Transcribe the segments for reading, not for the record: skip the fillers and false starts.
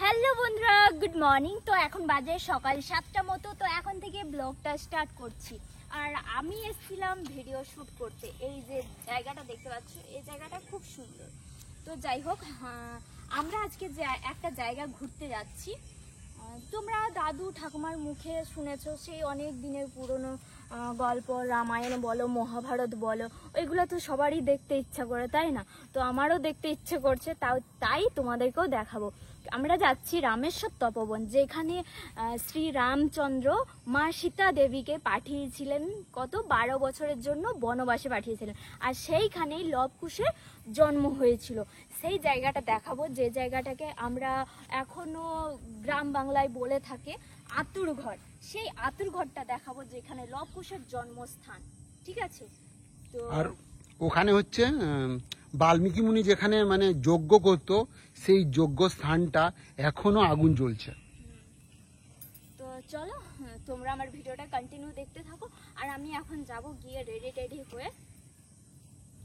Hello বন্ধুরা, good morning. তো এখন বাজে সকাল 7টা মতো। তো এখন থেকে ব্লগটা স্টার্ট করছি। আর আমি এসেছিলাম ভিডিও শ্যুট করতে। এই যে জায়গাটা দেখতে পাচ্ছ, এই জায়গাটা খুব সুন্দর। তো যাই হোক, আমরা আজকে একটা জায়গা ঘুরতে যাচ্ছি। তোমরা দাদু ঠাকুমার মুখে শুনেছো সেই অনেক দিনের পুরনো গল্প, রামায়ণ বলো, মহাভারত বলো, ওইগুলো তো সবারই দেখতে ইচ্ছা করে, তাই না? তো আমারও দেখতে ইচ্ছে করছে, তাই তোমাদেরকেও দেখাবো। আমরা যাচ্ছি রামেশ্বর তপবন, যেখানে শ্রী রামচন্দ্র মা সীতা দেবীকে পাঠিয়েছিলেন, কত 12 বছরের জন্য বনবাসে পাঠিয়েছিলেন। আর সেইখানেই লবকুশের জন্ম হয়েছিল। সেই জায়গাটা দেখাবো, যে জায়গাটাকে আমরা এখনো গ্রাম বাংলায় বলে থাকে আতুর ঘর। সেই আতুর ঘরটা দেখাবো, যেখানে লবকুশের জন্মস্থান। ঠিক আছে? তো আর ওখানে হচ্ছে বাল্মীকি মুনি যেখানে মানে যজ্ঞ করতো, সেই যজ্ঞ স্থানটা এখনো আগুন জ্বলছে। তো চলো, তোমরা আমার ভিডিওটা কন্টিনিউ দেখতে থাকো। আর আমি এখন যাব, গিয়ে রেডি হয়ে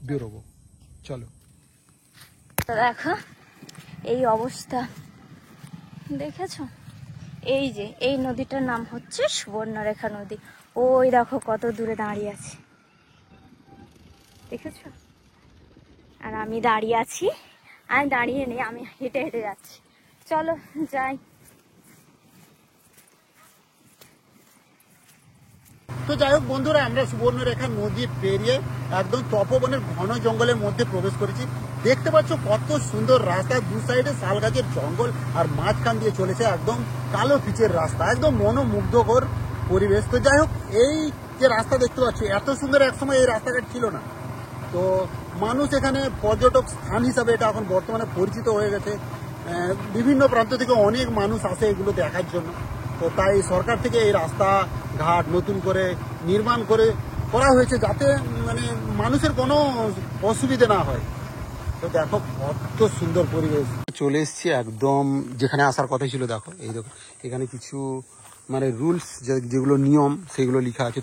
বেরোবো। চলো। তো দেখো এই অবস্থা, দেখেছো? এই যে এই নদীটার নাম হচ্ছে সুবর্ণরেখা নদী। ওই দেখো কত দূরে দাঁড়িয়ে আছে, দেখেছো? আর আমি দাঁড়িয়ে আছি, আমি দাঁড়িয়ে নেই, আমি হেঁটে হেঁটে যাচ্ছি। চলো যাই। তো যাই হোক বন্ধুরা, আমরা সুবর্ণরেখা নদী পেরিয়ে একদম তপবনের ঘন জঙ্গলের মধ্যে প্রবেশ করেছি। দেখতে পাচ্ছ কত সুন্দর রাস্তা, দু সাইডে শাল গাছের জঙ্গল, আর মাঝখান দিয়ে চলেছে একদম কালো পিচের রাস্তা, একদম মনোমুগ্ধকর পরিবেশ। তো যাই হোক, এই যে রাস্তা দেখতে পাচ্ছ, এত সুন্দর একসময় এই রাস্তাঘাট ছিল না। তো মানুষ এখানে পর্যটক স্থান হিসাবে এটা এখন বর্তমানে পরিচিত হয়ে গেছে। বিভিন্ন প্রান্ত থেকে অনেক মানুষ আসে এগুলো দেখার জন্য। তো তাই সরকার থেকে এই রাস্তা ঘাট নতুন করে নির্মাণ করা হয়েছে, যাতে মানে মানুষের কোনো অসুবিধা না হয়। তো দেখো কত সুন্দর পরিবেশ। চলে এসছি একদম যেখানে আসার কথা ছিল। দেখো এই দেখো, এখানে কিছু মানে রুলস যেগুলো নিয়ম সেগুলো লেখা আছে।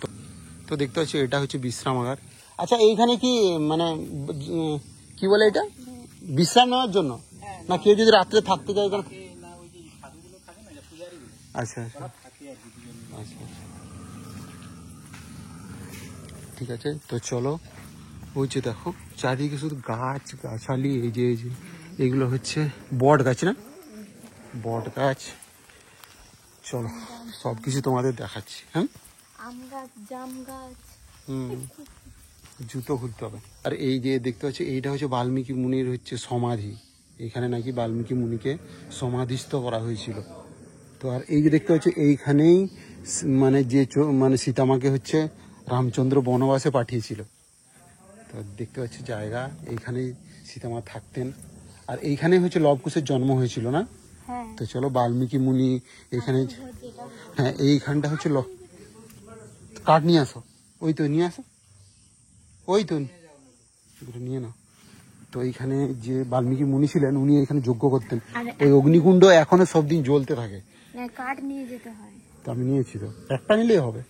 তো দেখতে পাচ্ছি এটা হচ্ছে বিশ্রামাগার। আচ্ছা, এইখানে কি মানে কি বলে এটা, বিশ্রাম নেওয়ার জন্য, না কেউ যদি রাত্রে থাকতে চায় এখানে? আচ্ছা আচ্ছা আচ্ছা, ঠিক আছে। তো চলো, ওই যে দেখো চারিদিকে শুধু গাছ গাছালি। এই যে এইগুলো হচ্ছে বট গাছ, না বট গাছ। চলো সব কিছু তোমাদের দেখাচ্ছি। হ্যাঁ, আম গাছ, জাম গাছ। জুতো খুলতে হবে। আর এই যে দেখতে পাচ্ছি, এইটা হচ্ছে বাল্মীকি মুনির হচ্ছে সমাধি। এখানে নাকি বাল্মীকি মুনিকে সমাধিস্থ করা হয়েছিল। তো আর এই যে দেখতে পাচ্ছি, এইখানেই মানে মানে সীতামাকে হচ্ছে রামচন্দ্র বনবাসে পাঠিয়েছিল। তো দেখতে পাচ্ছি জায়গা, এইখানেই সীতামা থাকতেন। আর এইখানে হচ্ছে লবকুশের জন্ম হয়েছিল, না? হ্যাঁ। তো চলো, বাল্মীকি মুনি এখানে, হ্যাঁ এইখানটা হচ্ছে কাঠ নিয়ে আসো, ওই তো নিয়ে আসো, ওই তো নিয়ে নাও। তো এইখানে যে বাল্মীকি মুনি ছিলেন, উনি এখানে যজ্ঞ করতেন। ওই অগ্নিকুণ্ড এখনো সব দিন জ্বলতে থাকে। কাঠ নিয়ে যেতে হয়। তো আমি নিয়েছি, তো একটা নিলেই হবে।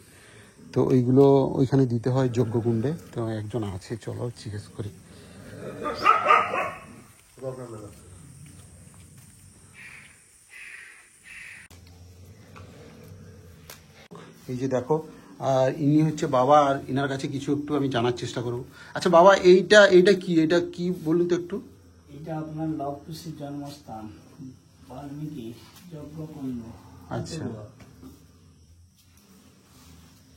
তো ওইগুলো ওইখানে দিতে হয় যজ্ঞকুণ্ডে। তো একজন আছে, চলো জিজ্ঞেস করি। এই যে দেখো, আর ইনি হচ্ছে বাবা, আর ইনার কাছে কিছু একটু আমি জানার চেষ্টা করবো। আচ্ছা বাবা, এইটা কি বলুন তো একটু। এটা আপনার লবকুশের জন্মস্থান, বাল্মীকি যজ্ঞকুণ্ড। আচ্ছা,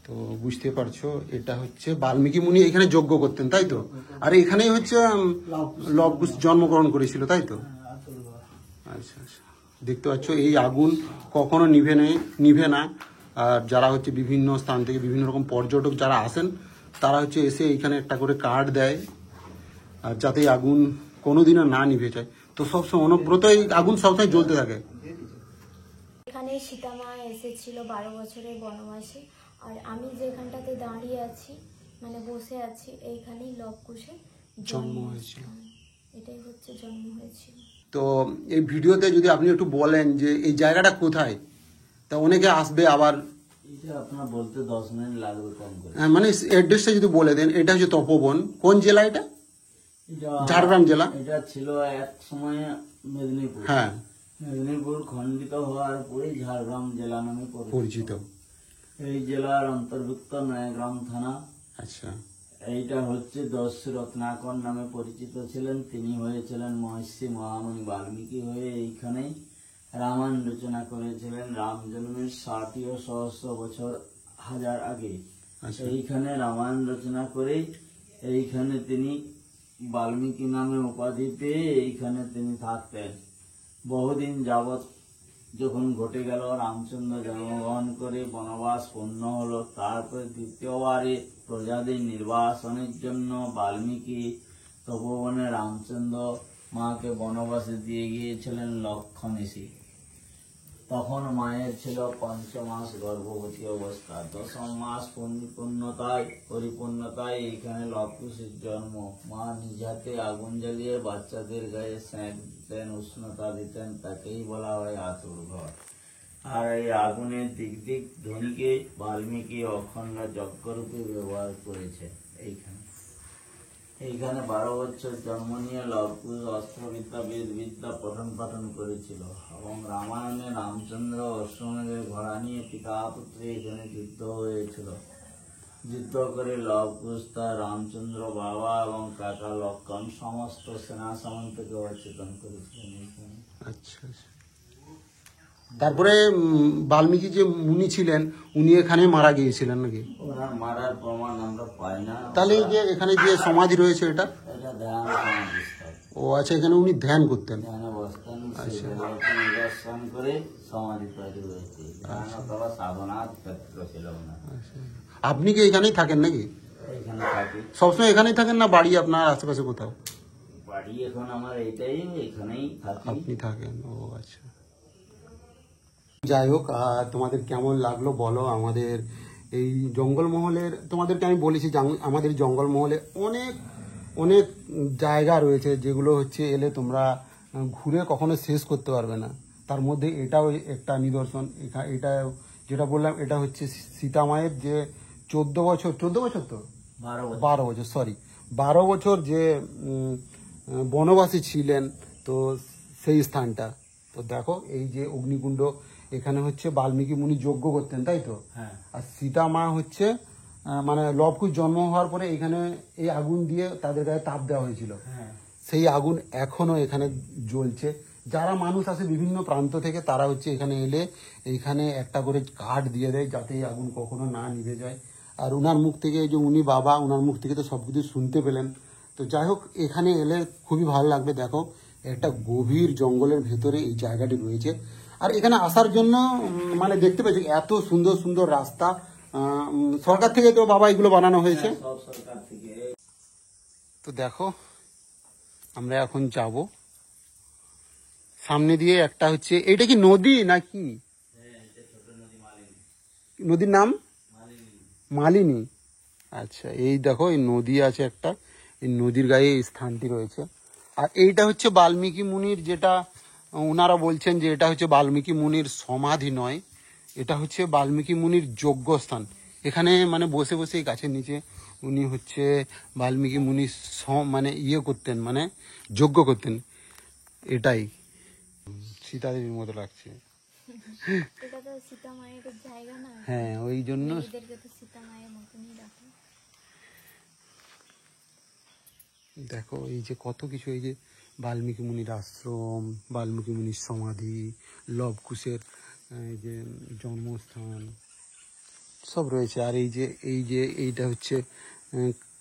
তো বুঝতে পারছো, এটা হচ্ছে বাল্মীকি মুনি এখানে যজ্ঞ করতেন, তাই তো? আর এখানেই হচ্ছে লবকুশ জন্মগ্রহণ করেছিল, তাই তো? আচ্ছা আচ্ছা, দেখতে পাচ্ছ এই আগুন কখনো নিভে না। আর যারা হচ্ছে বিভিন্ন স্থান থেকে বিভিন্ন রকম পর্যটক যারা আসেন, তারা হচ্ছে এসে এইখানে একটা করে কার্ড দেয়, আর যাতে এই আগুন কোনোদিনও না নিভে যায়। তো সবসময় অনবরত এই আগুন সবসময় জ্বলতে থাকে। এখানে সীতামা এসেছিল 12 বছরের বনবাসে। আর আমি যেখানটাতে দাঁড়িয়ে আছি, মানে বসে আছি, এইখানেই লবকুশের জন্ম হয়েছিল। এটাই হচ্ছে জন্ম হয়েছিল। তো এই ভিডিওতে যদি আপনি একটু বলেন যে এই জায়গাটা কোথায়, তা অনেকে আসবে আবার। এটা আপনার বলতে 10 মিনিট লাগবে কম করে। মানে অ্যাড্রেসটা যদি বলে দেন। এটা হচ্ছে তপবন, কোন জেলা এটা? ঝাড়গ্রাম জেলা। এটা ছিল এক সময় মেদিনীপুর। হ্যাঁ, মেদিনীপুর খণ্ডিত হওয়ার পরে ঝাড়গ্রাম জেলা নামে পরিচিত। এই জেলার অন্তর্ভুক্ত নয়াগ্রাম থানা। আচ্ছা, এইটা হচ্ছে দস্যু রত্নাকর নামে পরিচিত ছিলেন। তিনি হয়েছিলেন মহর্ষি মহামুনি বাল্মীকি হয়ে এইখানেই রামায়ণ রচনা করেছিলেন। রাম জন্মের 60 ও সহস্র বছর হাজার আগে আচ্ছা, এইখানে রামায়ণ রচনা করে এইখানে তিনি বাল্মীকি নামে উপাধি পেয়ে এইখানে তিনি থাকতেন। বহুদিন যাবৎ যখন ঘটে গেল, রামচন্দ্র জন্মগ্রহণ করে বনবাস পূর্ণ হলো। তারপরে দ্বিতীয়বারে প্রজাদের নির্বাসনের জন্য বাল্মীকি তপোবনে রামচন্দ্র মাকে বনবাসে দিয়ে গিয়েছিলেন লক্ষণ এসে। তখন মায়ের ছিল 5 মাস গর্ভবতী অবস্থা। 10ম মাস পরিপূর্ণতায় এইখানে লবকুশের জন্ম। মা নিজ হাতে আগুন জ্বালিয়ে বাচ্চাদের গায়ে সেঁক দিতেন, উষ্ণতা দিতেন, তাকেই বলা হয় আতুর ঘর। আর এই আগুনের দিক দিক ধ্বনিকে বাল্মীকি অখণ্ড যজ্ঞরূপে ব্যবহার করেছে। এইখানে 12 বছর জন্ম নিয়ে লবকুশ অস্ত্রবিদ্যা বেদবিদ্যা পঠন পাঠন করেছিল এবং রামায়ণে রামচন্দ্র অশ্বমেধের ঘোড়া নিয়ে পিতা পুত্রে এখানে যুদ্ধ হয়েছিল। যুদ্ধ করে লবকুশ তার রামচন্দ্র বাবা এবং কাকা লক্ষণ সমস্ত সেনা সামন্তকে অচেতন করেছিলেন এইখানে। আচ্ছা, আচ্ছা। তারপরে বাল্মীকি যে মুনি ছিলেন উনি এখানে মারা গিয়েছিলেন নাকি? ওনার মারার প্রমাণ আমরা পাই না। তাহলে এই যে এখানে যে সমাধি রয়েছে এটা? এটা ধ্যান সমাধিস্থল। ও আচ্ছা, এখানে উনি ধ্যান করতেন। ধ্যানে বসতেন, নিদর্শন করে সমাধি তৈরি হয়েছে। ধ্যান অথবা সাধনার ক্ষেত্র ছিল না। আপনি কি এখানেই থাকেন নাকি? এখানে থাকি। সবসময় এখানেই থাকেন না বাড়ি আপনার আশেপাশে কোথাও? বাড়ি এখন আমার এইটাই, এখানেই থাকি। আপনি থাকেন, ও আচ্ছা। যাই হোক, তোমাদের কেমন লাগলো বলো। আমাদের এই জঙ্গলমহলের, তোমাদেরকে আমি বলেছি আমাদের জঙ্গলমহলে অনেক অনেক জায়গা রয়েছে যেগুলো হচ্ছে এলে তোমরা ঘুরে কখনো শেষ করতে পারবে না। তার মধ্যে এটাও একটা নিদর্শন। এটা যেটা বললাম, এটা হচ্ছে সীতামায়ের যে 12 বছর তো 12 বছর, সরি 12 বছর যে বনবাসী ছিলেন, তো সেই স্থানটা। তো দেখো এই যে অগ্নিকুণ্ড, এখানে হচ্ছে বাল্মীকি মুনি যজ্ঞ করতেন, তাই তো? হ্যাঁ। আর সীতা মা হচ্ছে মানে লবকুশ জন্ম হওয়ার পরে এখানে এই আগুন দিয়ে তাদের গায়ে তাপ দেওয়া হয়েছিল। হ্যাঁ। সেই আগুন এখনো এখানে জ্বলছে। যারা মানুষ আসে বিভিন্ন প্রান্ত থেকে, তারা হচ্ছে এখানে এলে এইখানে একটা করে কাঠ দিয়ে দেয় যাতে এই আগুন কখনো না নিভে যায়। আর উনার মুখ থেকে, এই যে উনি বাবা, উনার মুখ থেকে তো সবকিছু শুনতে পেলেন। তো যাই হোক, এখানে এলে খুবই ভালো লাগবে। দেখো একটা গভীর জঙ্গলের ভেতরে এই জায়গাটি রয়েছে। আর এখানে আসার জন্য মানে দেখতে পাচ্ছি এত সুন্দর সুন্দর রাস্তা। সরকার থেকে তো বাবা এগুলো বানানো হয়েছে। সব সরকার থেকে। তো দেখো আমরা এখন যাব সামনে দিয়ে। একটা হচ্ছে, এইটা কি নদী নাকি? নদীর নাম মালিনী। আচ্ছা, এই দেখো এই নদী আছে একটা, এই নদীর গায়ে এই স্থানটি রয়েছে। আর এইটা হচ্ছে বাল্মীকি মুনির, যেটা ওনারা বলছেন যে এটা হচ্ছে বাল্মীকি মুনির সমাধি নয়, এটা হচ্ছে বাল্মীকি মুনির যজ্ঞস্থান। এখানে মানে বসে বসে এই গাছের নিচে উনি হচ্ছে বাল্মীকি মুনি মানে ইয়ে করতেন, মানে যজ্ঞ করতেন। এটাই সীতাদেবীর মতো লাগছে। এটা তো সীতা মায়ের জায়গা না? হ্যাঁ, ওই জন্য এদেরকে তো সীতা মায়ের মতনই রাখে। দেখো এই যে কত কিছু, এই যে বাল্মীকি মুনির আশ্রম, বাল্মীকি মুনির সমাধি, লবকুশের এই যে জন্মস্থান সব রয়েছে। আর এই যে এইটা হচ্ছে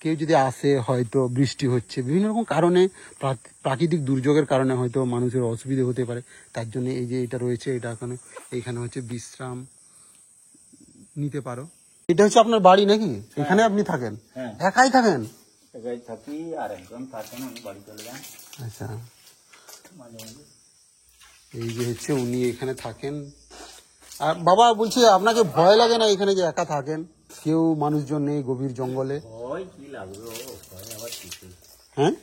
কেউ যদি আসে, হয়তো বৃষ্টি হচ্ছে, বিভিন্ন রকম কারণে, প্রাকৃতিক দুর্যোগের কারণে হয়তো মানুষের অসুবিধা হতে পারে, তার জন্য এই যে এটা রয়েছে, এটা এইখানে হচ্ছে বিশ্রাম নিতে পারো। এটা হচ্ছে আপনার বাড়ি নাকি? এখানে আপনি থাকেন? হ্যাঁ। একাই থাকেন? একাই থাকি, আর একজন থাকেন, উনি বাড়ি চলে যান আচ্ছা, মাঝে মাঝে। এই যে হচ্ছে উনি এখানে থাকেন। আর বাবা বলছে আপনাকে ভয় লাগে না এখানে যে একা থাকেন, কেউ মানুষজন নেই গভীর জঙ্গলে? ভয় কি লাগবে, ভয় আবার কিছু। হ্যাঁ,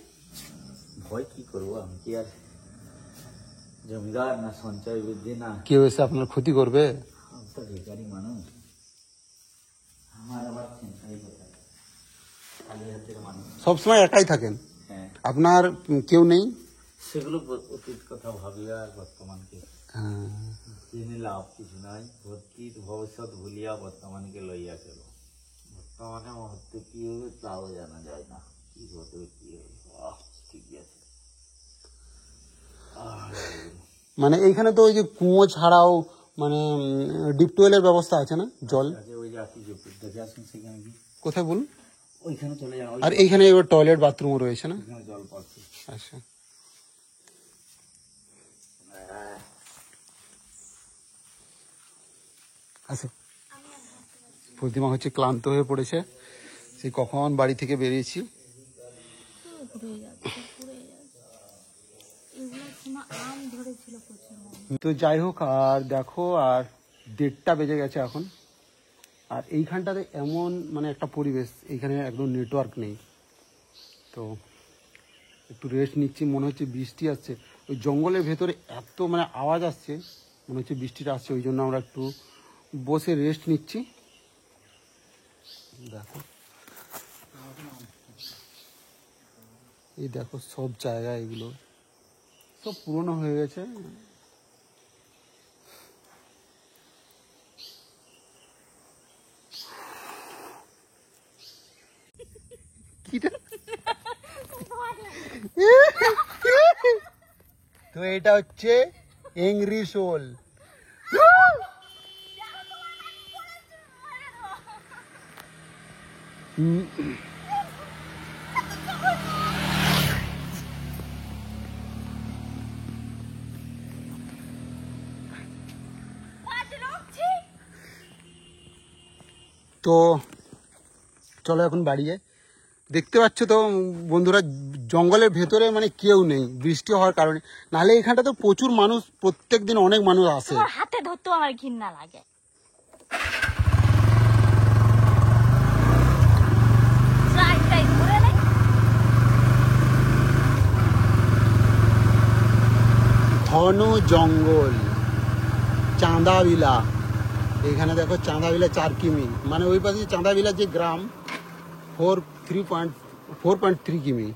ভয় কি করবো, আমি কি আর জমিদার না সঞ্চয় বুদ্ধি না, কেউ এসে আপনার ক্ষতি করবে? আমি তো ভিখারি মানুষ, আমার আবার চিন্তাই কোথায়, খালি হাতের মানুষ। সবসময় একাই থাকেন? হ্যাঁ। আপনার কেউ নেই? সেগুলো অতীত কথা ভাবিয়া আর বর্তমানকে হ্যাঁ। জেনে লাভ কিছু নাই। অতীত ভবিষ্যৎ ভুলিয়া বর্তমানকে লইয়া চলো। বর্তমানে মুহূর্তে কি হবে তাও জানা যায় না, কি ঘটবে কি হবে। ঠিক আছে। মানে এইখানে তো ওই যে কুয়ো ছাড়াও মানে ডিপ টিউবওয়েলের ব্যবস্থা আছে না, জল আচ্ছা, ওই যে আপনি যে দেখে আসুন সেখানে কি কোথায় বলুন? ওইখানে চলে যান, আর এইখানে এবার টয়লেট বাথরুমও রয়েছে না? ওইখানে জল পাচ্ছে। আচ্ছা, আচ্ছা। প্রতিমা হচ্ছে ক্লান্ত হয়ে পড়েছে, সেই কখন বাড়ি থেকে বেরিয়েছি। তো যাই হোক, আর দেখো, আর 1:30 বেজে গেছে এখন। আর এইখানটাতে এমন মানে একটা পরিবেশ, এইখানে একদম নেটওয়ার্ক নেই, তো একটু রেস্ট নিচ্ছি। মনে হচ্ছে বৃষ্টি আসছে, ওই জঙ্গলের ভেতরে এত মানে আওয়াজ আসছে, মনে হচ্ছে বৃষ্টিটা আসছে, ওই জন্য আমরা একটু বসে রেস্ট নিচ্ছি। দেখো, এই দেখো সব জায়গা, এগুলো সব পুরনো হয়ে গেছে। তো এটা হচ্ছে এংরি শোল। তো চলো এখন বাড়ি যাই। দেখতে পাচ্ছ তো বন্ধুরা, জঙ্গলের ভেতরে মানে কেউ নেই বৃষ্টি হওয়ার কারণে, নাহলে এখানটা তো প্রচুর মানুষ, প্রত্যেকদিন অনেক মানুষ আসে। হাতে ধরতেও আমার ঘৃণা লাগে। ঘন জঙ্গল, চাঁদাবিলা। এখানে দেখো চাঁদাবিলা 4 কিমি, মানে ওই পাশে চাঁদাবিলা যে গ্রাম 4.3 কিমি।